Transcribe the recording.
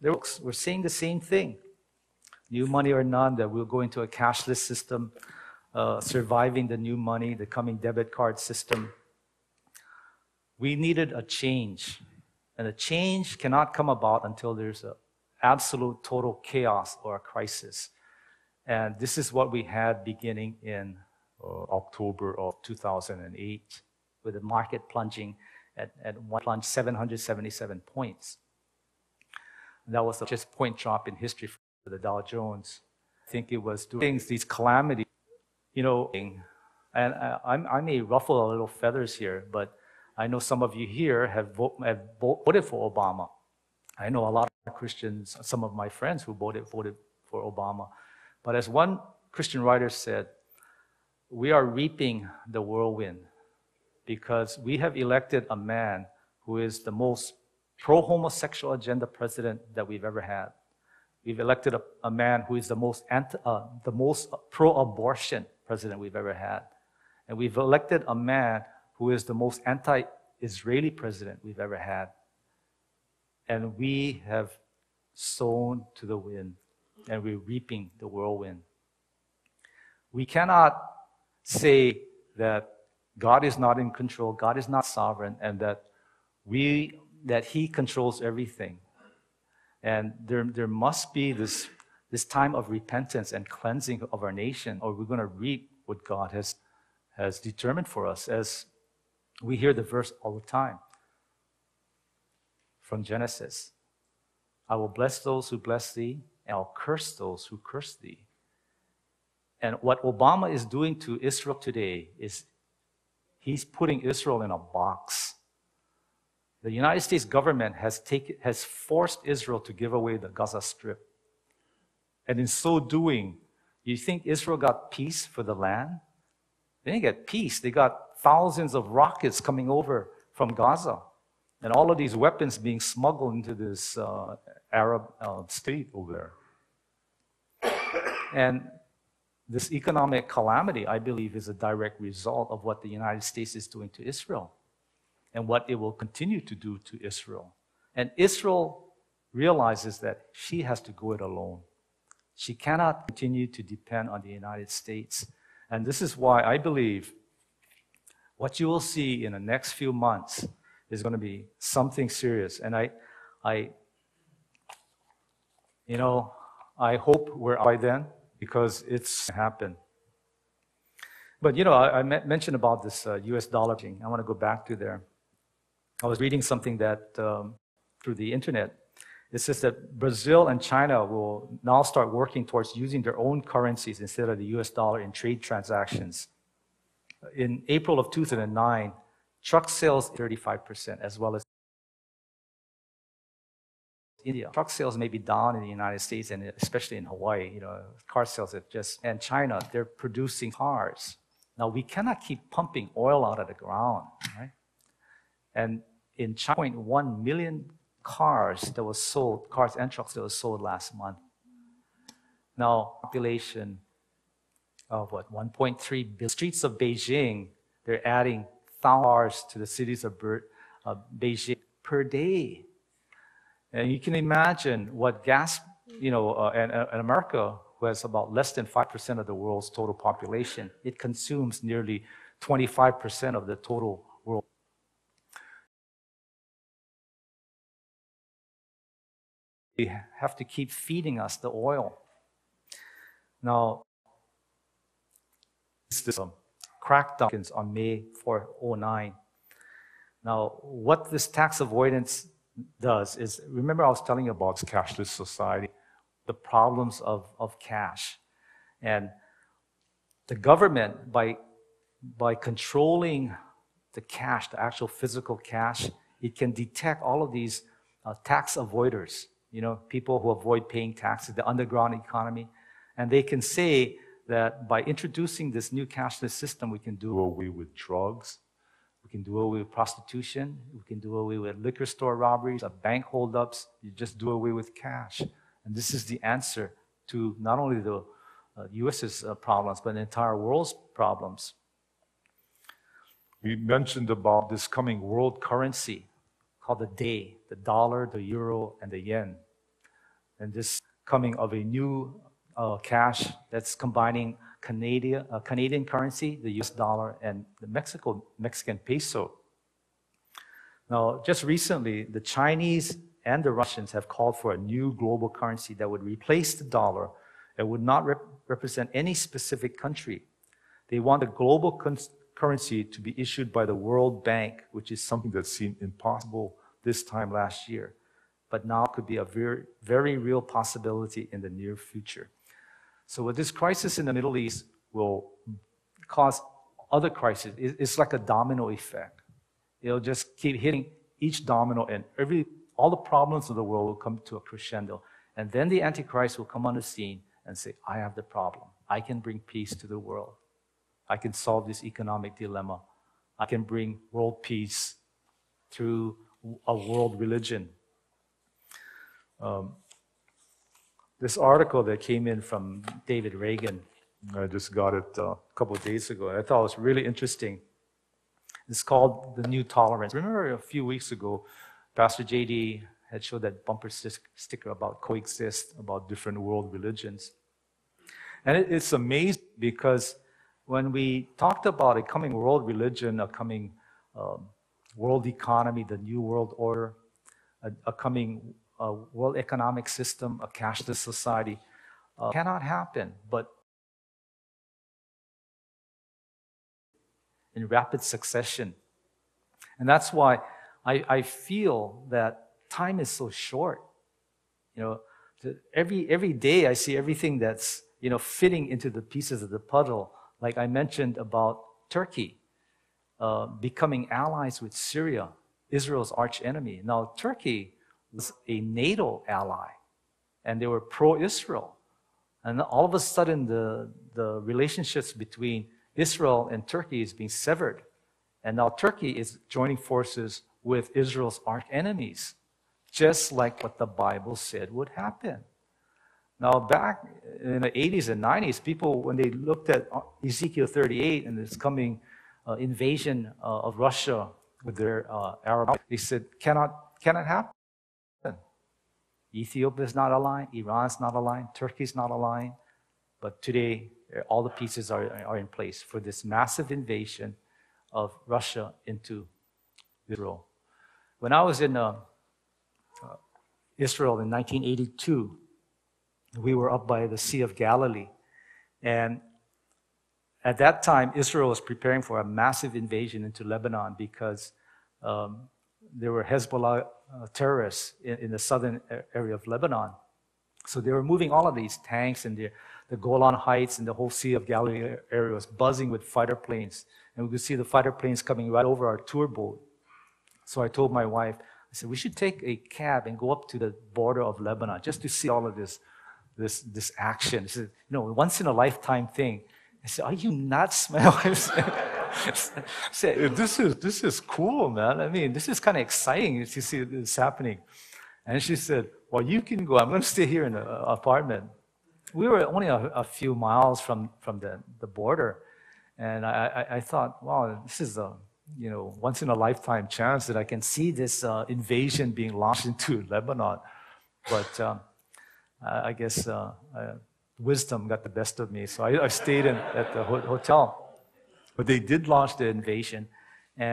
We're saying the same thing. New money or none, that we'll go into a cashless system, surviving the new money, the coming debit card system. We needed a change. And a change cannot come about until there's an absolute total chaos or a crisis. And this is what we had beginning in October of 2008, with the market plunging at one plunge 777 points. And that was the largest point drop in history for the Dow Jones. I think it was doing these calamities, and I may ruffle a little feathers here, but I know some of you here have voted for Obama. I know a lot of Christians, some of my friends who voted for Obama. But as one Christian writer said, we are reaping the whirlwind because we have elected a man who is the most pro-homosexual agenda president that we've ever had. We've elected a man who is the most pro-abortion president we've ever had. And we've elected a man who is the most anti-Israeli president we've ever had. And we have sown to the wind, and we're reaping the whirlwind. We cannot say that God is not in control, God is not sovereign, and that He controls everything. And there must be this time of repentance and cleansing of our nation, or we're going to reap what God has determined for us. As we hear the verse all the time from Genesis, I will bless those who bless thee, and I'll curse those who curse thee. And what Obama is doing to Israel today is he's putting Israel in a box. The United States government has forced Israel to give away the Gaza Strip. And in so doing, you think Israel got peace for the land? They didn't get peace. They got thousands of rockets coming over from Gaza. And all of these weapons being smuggled into this Arab state over there. And this economic calamity, I believe, is a direct result of what the United States is doing to Israel and what it will continue to do to Israel. And Israel realizes that she has to go it alone. She cannot continue to depend on the United States. And this is why I believe what you will see in the next few months is going to be something serious. And I hope we're out by then, because it's happened. But I mentioned about this US dollar thing. I want to go back to there. I was reading something that through the internet. It says that Brazil and China will now start working towards using their own currencies instead of the US dollar in trade transactions. In April of 2009, truck sales 35%, as well as India. Truck sales may be down in the United States and especially in Hawaii. Car sales and China, they're producing cars. Now, we cannot keep pumping oil out of the ground, right? And in China, 0.1 million cars and trucks that was sold last month. Now, population of 1.3 billion. Streets of Beijing, they're adding 1,000 cars to the cities of Beijing per day. And you can imagine what gas, and America, who has about less than 5% of the world's total population, it consumes nearly 25% of the total world. They have to keep feeding us the oil. Now, this crackdowns on May 4, 2009. Now, what this tax avoidance does is, remember I was telling you about cashless society, the problems of cash. And the government, by controlling the cash, the actual physical cash, it can detect all of these tax avoiders, people who avoid paying taxes, the underground economy. And they can say that by introducing this new cashless system, we can do away with drugs, we can do away with prostitution, we can do away with liquor store robberies, bank holdups. You just do away with cash. And this is the answer to not only the U.S.'s problems, but the entire world's problems. We mentioned about this coming world currency called the dollar, the euro, and the yen. and this coming of a new cash that's combining Canadian currency, the US dollar, and the Mexican peso. Now, just recently, the Chinese and the Russians have called for a new global currency that would replace the dollar and would not represent any specific country. They want a global currency to be issued by the World Bank, which is something that seemed impossible this time last year, but now could be a very, very real possibility in the near future. So with this crisis in the Middle East will cause other crises. It's like a domino effect. It'll just keep hitting each domino, and all the problems of the world will come to a crescendo. And then the Antichrist will come on the scene and say, I have the problem. I can bring peace to the world. I can solve this economic dilemma. I can bring world peace through a world religion. This article that came in from David Reagan, I just got it a couple of days ago. I thought it was really interesting. It's called The New Tolerance. Remember a few weeks ago, Pastor J.D. had showed that bumper sticker about coexist, about different world religions. And it's amazing because when we talked about a coming world religion, a coming world economy, the new world order, a coming world economic system, a cashless society, cannot happen, but in rapid succession. And that's why I feel that time is so short. Every day I see everything that's fitting into the pieces of the puzzle. Like I mentioned about Turkey becoming allies with Syria, Israel's arch enemy. Now Turkey was a NATO ally, and they were pro-Israel. And all of a sudden the relationships between Israel and Turkey is being severed. And now Turkey is joining forces with Israel's arch enemies, just like what the Bible said would happen. Now, back in the 80s and 90s, people, when they looked at Ezekiel 38 and this coming invasion of Russia with their Arab, they said, cannot happen. Ethiopia is not aligned, Iran is not aligned, Turkey is not aligned. But today, all the pieces are in place for this massive invasion of Russia into Israel. When I was in Israel in 1982, we were up by the Sea of Galilee. And at that time, Israel was preparing for a massive invasion into Lebanon because there were Hezbollah terrorists in the southern area of Lebanon. So they were moving all of these tanks, and the Golan Heights and the whole Sea of Galilee area was buzzing with fighter planes. And we could see the fighter planes coming right over our tour boat. So I told my wife, I said, we should take a cab and go up to the border of Lebanon just to see all of this action. She said, once in a lifetime thing. I said, are you nuts, man? I said, this is cool, man. I mean, this is kind of exciting to see this happening. And she said, well, you can go. I'm going to stay here in an apartment. We were only a few miles from the border. And I thought, wow, this is a once in a lifetime chance that I can see this invasion being launched into Lebanon. But I guess wisdom got the best of me. So I stayed at the hotel. But they did launch the invasion.